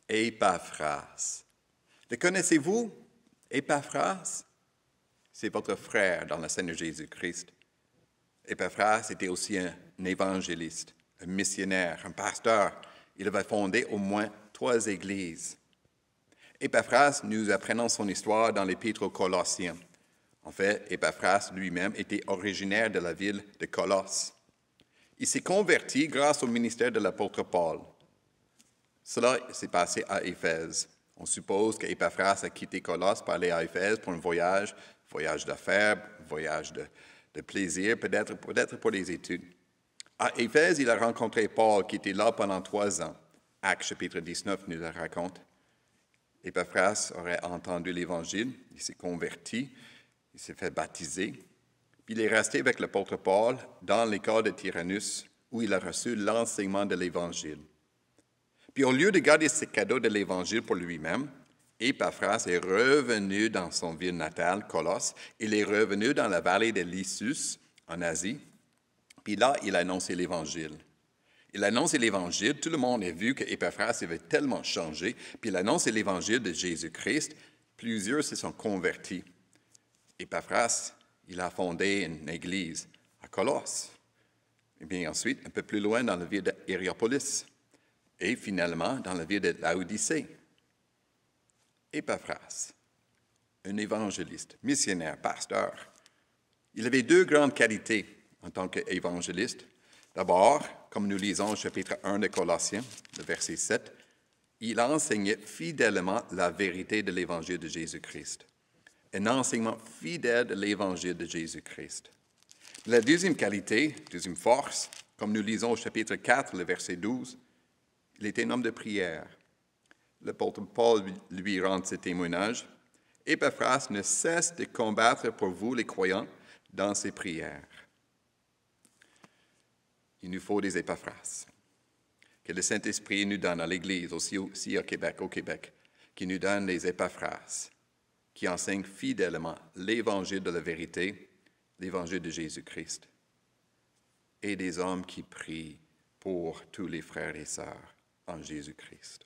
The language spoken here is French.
Épaphras. Le connaissez-vous, Épaphras? C'est votre frère dans le Seigneur Jésus-Christ. Épaphras était aussi un évangéliste, un missionnaire, un pasteur. Il avait fondé au moins 3 églises. Épaphras, nous apprenons son histoire dans l'Épître aux Colossiens. En fait, Épaphras lui-même était originaire de la ville de Colosse. Il s'est converti grâce au ministère de l'apôtre Paul. Cela s'est passé à Éphèse. On suppose qu'Épaphras a quitté Colosse pour aller à Éphèse pour un voyage d'affaires, voyage de plaisir, peut-être pour les études. À Éphèse, il a rencontré Paul qui était là pendant 3 ans. Actes chapitre 19 nous le raconte. Épaphras aurait entendu l'Évangile, il s'est converti, il s'est fait baptiser, puis il est resté avec l'apôtre Paul dans l'école de Tyrannus où il a reçu l'enseignement de l'Évangile. Puis au lieu de garder ce cadeau de l'Évangile pour lui-même, Épaphras est revenu dans son ville natale, Colosse. Il est revenu dans la vallée de Lissus, en Asie. Puis là, il a annoncé l'Évangile. Il a annoncé l'Évangile. Tout le monde a vu qu'Épaphras avait tellement changé. Puis il a annoncé l'Évangile de Jésus-Christ. Plusieurs se sont convertis. Épaphras, il a fondé une église à Colosse. Et bien ensuite, un peu plus loin, dans la ville d'Hiérapolis. Et finalement, dans la ville de Laodicée. Épaphras, un évangéliste, missionnaire, pasteur. Il avait 2 grandes qualités en tant qu'évangéliste. D'abord, comme nous lisons au chapitre 1 de Colossiens, le verset 7, il enseignait fidèlement la vérité de l'évangile de Jésus-Christ. Un enseignement fidèle de l'évangile de Jésus-Christ. La deuxième qualité, deuxième force, comme nous lisons au chapitre 4, le verset 12, il était un homme de prière. L'apôtre Paul lui rend ce témoignage. Épaphras ne cesse de combattre pour vous, les croyants, dans ses prières. Il nous faut des Épaphras. Que le Saint-Esprit nous donne à l'Église, aussi au Québec, qui nous donne des Épaphras, qui enseignent fidèlement l'Évangile de la vérité, l'Évangile de Jésus-Christ, et des hommes qui prient pour tous les frères et sœurs en Jésus-Christ.